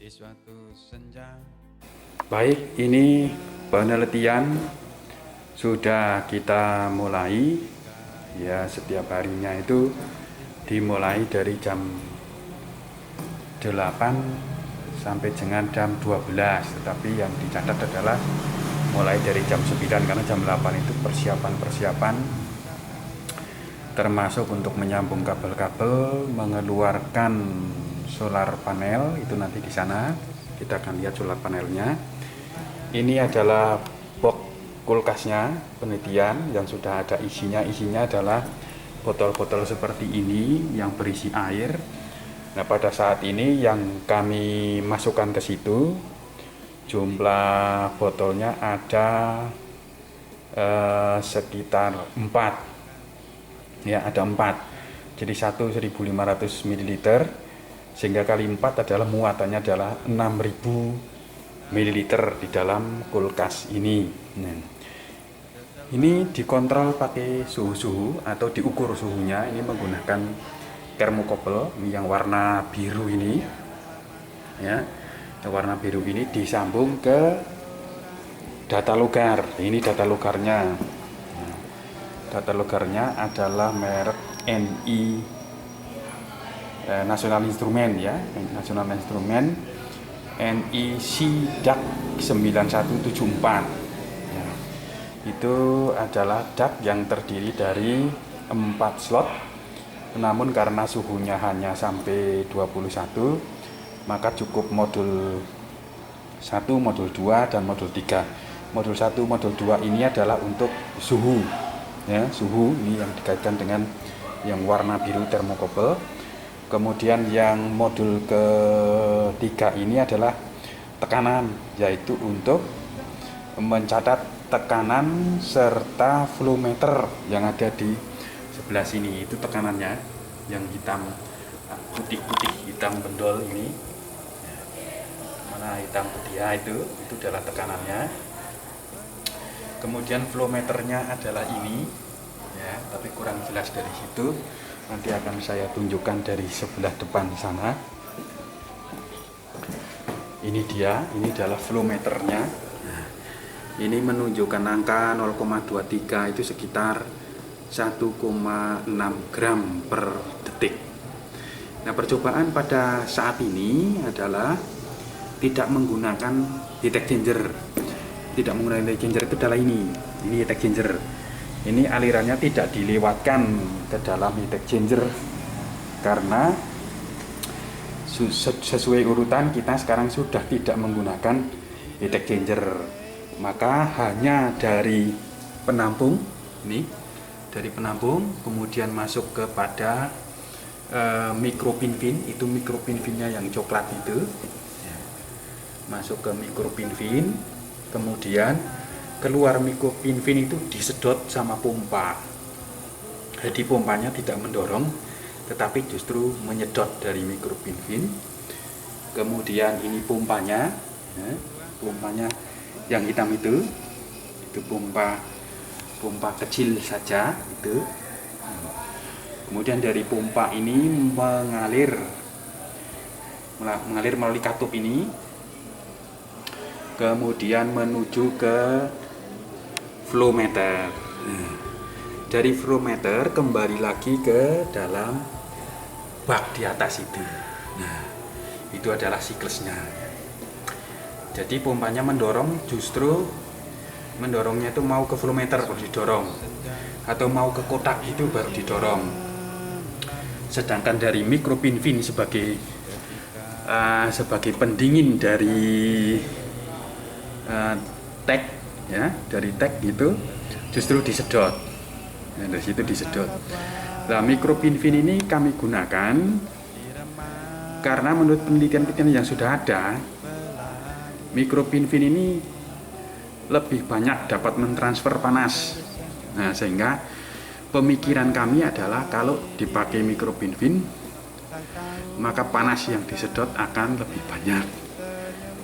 Di suatu senja. Baik, ini penelitian sudah kita mulai. Ya, setiap harinya itu dimulai dari jam 8 sampai dengan jam 12. Tetapi yang dicatat adalah mulai dari jam 9, karena jam 8 itu persiapan-persiapan termasuk untuk menyambung kabel-kabel, mengeluarkan solar panel. Itu nanti di sana kita akan lihat solar panelnya. Ini adalah box kulkasnya penelitian yang sudah ada isinya. Isinya adalah botol-botol seperti ini yang berisi air. Nah, pada saat ini yang kami masukkan ke situ, jumlah botolnya ada sekitar 4. Ya, ada 4. Jadi 1.500 ml, sehingga kali 4 adalah muatannya adalah 6.000 ml di dalam kulkas ini. Nah, ini dikontrol pakai suhu atau diukur suhunya ini menggunakan termokopel yang warna biru ini. Ya, warna biru ini disambung ke data logar. Ini data logarnya. Data logarnya adalah merek NI National Instrument, ya, National Instrument NEC DAC 9174. Ya, itu adalah DAC yang terdiri dari 4 slot. Namun karena suhunya hanya sampai 21, maka cukup modul 1, modul 2, dan modul 3. Modul 1, modul 2 ini adalah untuk suhu. Ya, suhu ini yang dikaitkan dengan yang warna biru termokopel. Kemudian yang modul ketiga ini adalah tekanan, yaitu untuk mencatat tekanan serta flow meter yang ada di sebelah sini. Itu tekanannya yang hitam, putih-putih, hitam bendol ini. Mana hitam putih, ya, itu adalah tekanannya. Kemudian flow meternya adalah ini, ya, tapi kurang jelas dari situ. Nanti akan saya tunjukkan dari sebelah depan sana. Ini dia, ini adalah flow meternya. Nah, ini menunjukkan angka 0,23 itu sekitar 1,6 gram per detik. Nah, percobaan pada saat ini adalah tidak menggunakan heat exchanger. Tidak menggunakan heat exchanger itu adalah ini heat exchanger. Ini alirannya tidak dilewatkan ke dalam heat exchanger karena sesuai urutan kita sekarang sudah tidak menggunakan heat exchanger. Maka hanya dari penampung ini, dari penampung kemudian masuk kepada micropin-fin. Itu micropin-finnya yang coklat itu, masuk ke micropin-fin. Kemudian keluar micropin-fin itu disedot sama pompa. Jadi pompanya tidak mendorong, tetapi justru menyedot dari micropin-fin. Kemudian ini pompanya, ya, pompanya yang hitam itu pompa kecil saja itu. Kemudian dari pompa ini mengalir melalui katup ini, kemudian menuju ke flow meter. Dari flow meter kembali lagi ke dalam bak di atas itu. Nah, itu adalah siklusnya. Jadi pompanya mendorong, justru mendorongnya itu mau ke flow meter baru didorong, atau mau ke kotak itu baru didorong. Sedangkan dari micropin-fin sebagai pendingin dari tag, ya, dari tag itu justru disedot. Nah, dari situ disedot. Nah, micropin-fin ini kami gunakan karena menurut penelitian-penelitian yang sudah ada, micropin-fin ini lebih banyak dapat mentransfer panas. Nah, sehingga pemikiran kami adalah kalau dipakai micropin-fin, maka panas yang disedot akan lebih banyak,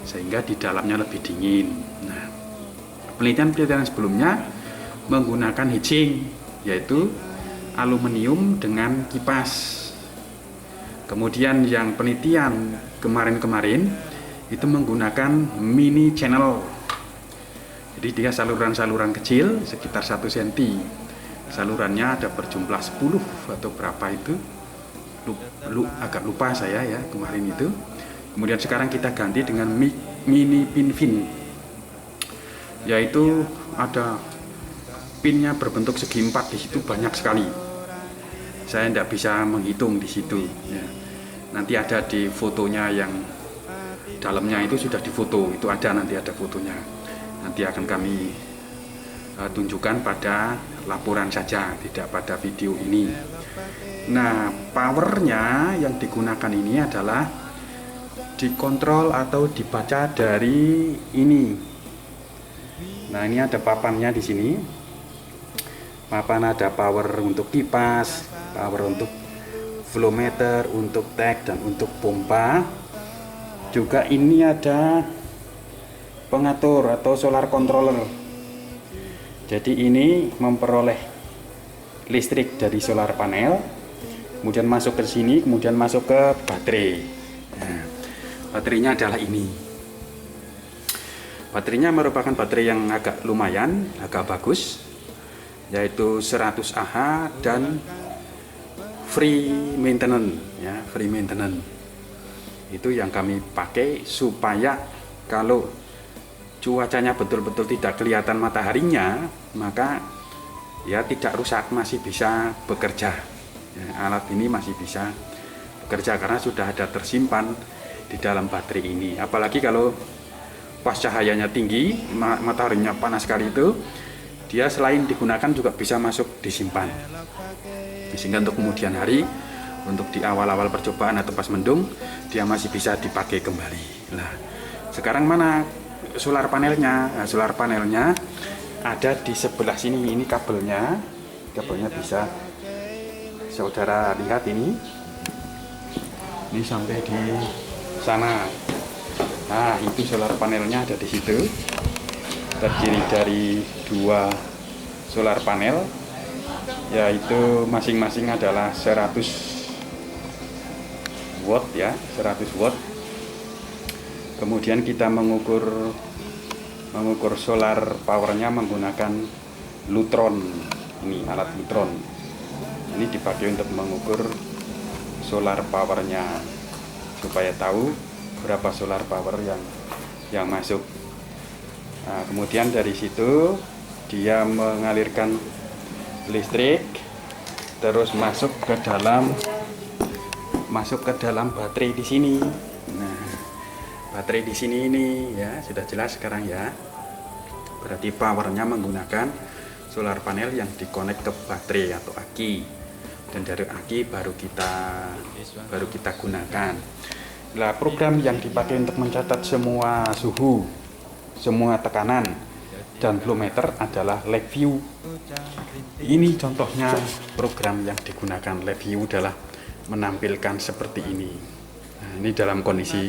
sehingga di dalamnya lebih dingin. Nah, penelitian sebelumnya menggunakan heatsink, yaitu aluminium dengan kipas. Kemudian yang penelitian kemarin-kemarin itu menggunakan mini channel. Jadi dia saluran-saluran kecil sekitar 1 cm. Salurannya ada berjumlah 10 atau berapa itu. Agak lupa saya ya kemarin itu. Kemudian sekarang kita ganti dengan mini pin fin. Yaitu ada pinnya berbentuk segi 4 di situ banyak sekali. Saya tidak bisa menghitung di situ. Ya. Nanti ada di fotonya yang dalamnya itu sudah difoto, itu ada nanti ada fotonya. Nanti akan kami tunjukkan pada laporan saja, tidak pada video ini. Nah, powernya yang digunakan ini adalah dikontrol atau dibaca dari ini. Nah, ini ada papannya di sini. Papan ada power untuk kipas, power untuk flow meter, untuk tag dan untuk pompa. Juga ini ada pengatur atau solar controller. Jadi ini memperoleh listrik dari solar panel, kemudian masuk ke sini, kemudian masuk ke baterai. Nah, baterainya adalah ini. Baterainya merupakan baterai yang agak lumayan, agak bagus, yaitu 100 Ah dan free maintenance ya, free maintenance. Itu yang kami pakai supaya kalau cuacanya betul-betul tidak kelihatan mataharinya, maka ya tidak rusak, masih bisa bekerja ya, alat ini masih bisa bekerja karena sudah ada tersimpan di dalam baterai ini. Apalagi kalau pas cahayanya tinggi, mataharinya panas sekali itu, dia selain digunakan juga bisa masuk disimpan, sehingga untuk kemudian hari, untuk di awal-awal percobaan atau pas mendung, dia masih bisa dipakai kembali. Nah, sekarang mana solar panelnya? Nah, solar panelnya ada di sebelah sini. Ini kabelnya bisa saudara lihat ini sampai di sana. Nah, itu solar panelnya ada di situ. Terdiri dari 2 solar panel, yaitu masing-masing adalah 100 watt ya, 100 watt. Kemudian kita mengukur solar powernya menggunakan lutron. Ini alat lutron. Ini dipakai untuk mengukur solar powernya supaya tahu berapa solar power yang masuk. Nah, kemudian dari situ dia mengalirkan listrik terus masuk ke dalam baterai di sini. Nah, baterai di sini ini ya sudah jelas sekarang ya. Berarti powernya menggunakan solar panel yang dikonek ke baterai atau aki, dan dari aki baru kita gunakan. Nah, program yang dipakai untuk mencatat semua suhu, semua tekanan dan flow meter adalah LabVIEW. Ini contohnya program yang digunakan. LabVIEW adalah menampilkan seperti ini. Nah, ini dalam kondisi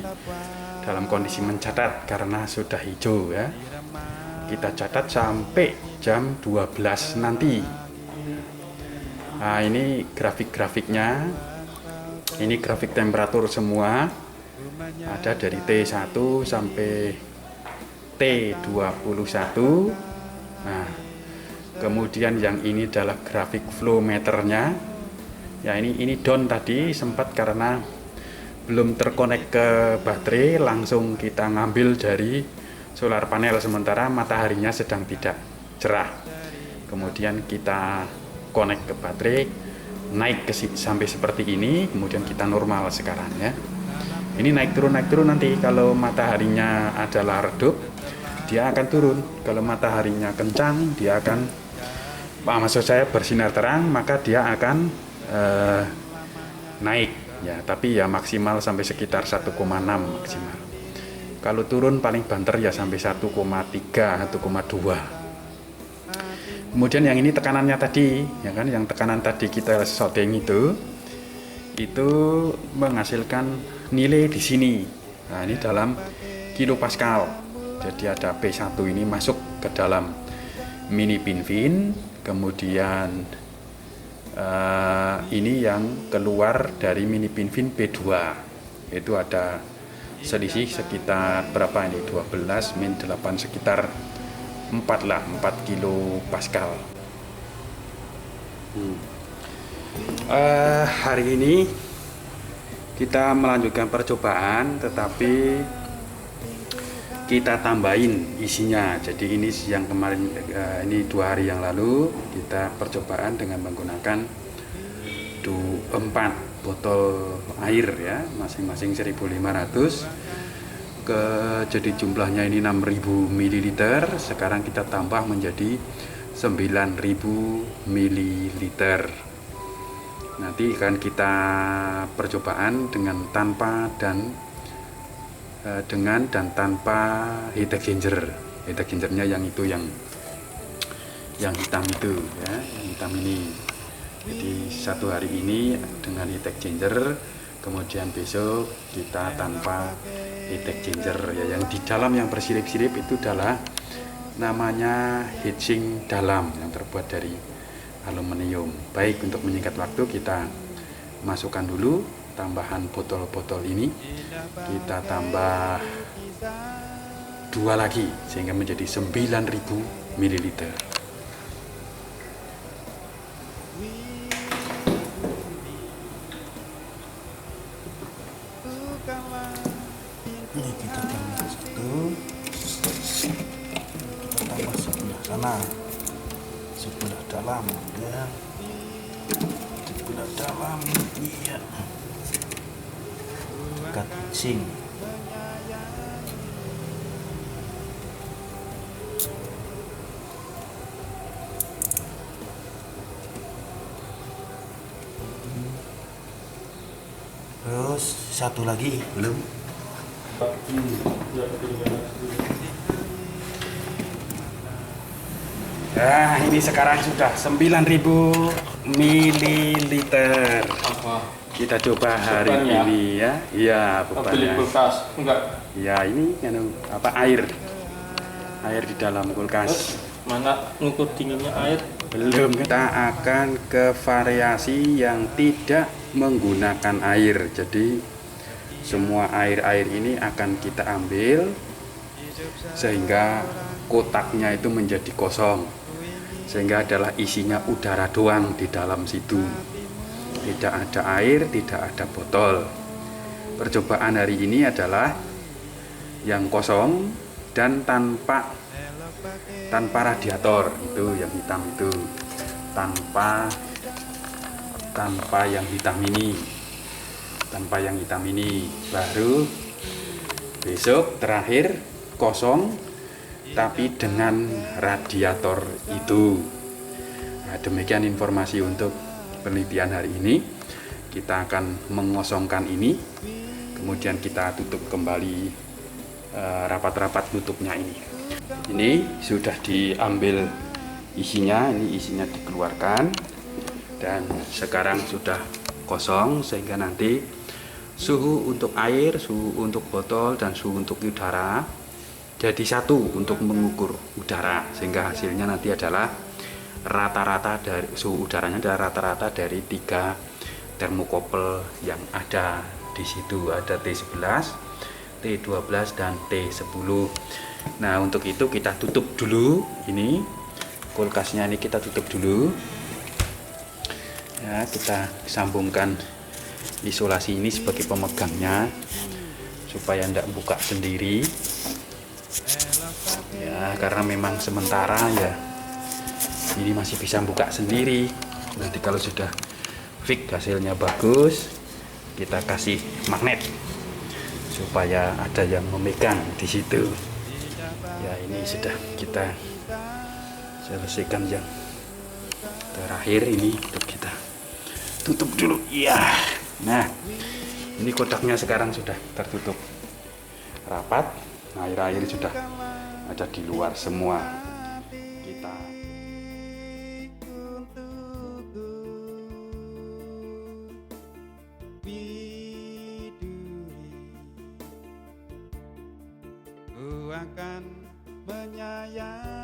mencatat karena sudah hijau ya. Kita catat sampai jam 12 nanti. Nah, ini grafik-grafiknya. Ini grafik temperatur semua. Ada dari T1 sampai T21. Nah, kemudian yang ini adalah grafik flow meternya. Ya, ini down tadi sempat karena belum terkonek ke baterai, langsung kita ngambil dari solar panel sementara mataharinya sedang tidak cerah. Kemudian kita konek ke baterai, naik sampai seperti ini, kemudian kita normal sekarang ya. Ini naik turun nanti. Kalau mataharinya adalah redup, dia akan turun. Kalau mataharinya kencang, dia akan maksud saya bersinar terang, maka dia akan naik ya, tapi ya maksimal sampai sekitar 1,6 maksimal. Kalau turun paling banter ya sampai 1,3 1,2. Kemudian yang ini tekanannya tadi ya kan, yang tekanan tadi kita shooting itu menghasilkan nilai di sini. Nah, ini dalam kilopascal. Jadi ada P1 ini masuk ke dalam mini pin, kemudian ini yang keluar dari mini pin P2, itu ada selisih sekitar berapa ini, 12 min 8 sekitar 4 lah, 4 kilo Pascal. Hari ini kita melanjutkan percobaan, tetapi kita tambahin isinya. Jadi ini yang kemarin, ini 2 hari yang lalu kita percobaan dengan menggunakan 4 botol air ya, masing-masing 1.500 jadi jumlahnya ini 6.000 ml. Sekarang kita tambah menjadi 9.000 ml. Nanti akan kita percobaan dengan tanpa dan tanpa heat exchanger. Heat exchanger-nya yang itu, yang hitam itu ya, yang hitam ini. Jadi 1 hari ini dengan heat exchanger, kemudian besok kita tanpa heat exchanger ya. Yang di dalam yang bersilip-silip itu adalah namanya heatsink dalam yang terbuat dari aluminium. Baik, untuk menyingkat waktu kita masukkan dulu tambahan botol-botol ini, kita tambah 2 lagi sehingga menjadi 9.000 ml. Ini kita tambah 1, kita tambah sebelah sana, sebelah dalam ya, sebelah dalam iya. Heatsink. Terus 1 lagi belum. Nah, ini sekarang sudah 9.000 ml. Kita coba hari Bebannya? ini ya. Iya, Beli bebannya. kulkas enggak? Ya, ini air di dalam kulkas. Mana ngukur dinginnya air? Belum. Kita akan ke variasi yang tidak menggunakan air. Jadi semua air ini akan kita ambil sehingga kotaknya itu menjadi kosong, sehingga adalah isinya udara doang di dalam situ. Tidak ada air, tidak ada botol. Percobaan hari ini adalah yang kosong dan tanpa radiator, itu yang hitam itu, tanpa yang hitam ini, baru besok terakhir kosong tapi dengan radiator itu. Nah, demikian informasi untuk penelitian hari ini. Kita akan mengosongkan ini, kemudian kita tutup kembali rapat-rapat tutupnya ini. Ini sudah diambil isinya, ini isinya dikeluarkan dan sekarang sudah kosong, sehingga nanti suhu untuk air, suhu untuk botol dan suhu untuk udara jadi satu untuk mengukur udara, sehingga hasilnya nanti adalah rata-rata dari suhu udaranya adalah rata-rata dari 3 termokopel yang ada di situ. Ada T11, T12 dan T10. Nah, untuk itu kita tutup dulu ini kulkasnya, ini kita tutup dulu ya. Kita sambungkan isolasi ini sebagai pemegangnya supaya tidak buka sendiri ya, karena memang sementara ya ini masih bisa buka sendiri. Nanti kalau sudah fix hasilnya bagus, kita kasih magnet supaya ada yang memegang di situ. Ya, ini sudah kita selesaikan yang terakhir ini, untuk kita tutup dulu ya. Nah, ini kotaknya sekarang sudah tertutup rapat. Nah, air sudah ada di luar semua. Kita akan menyayangi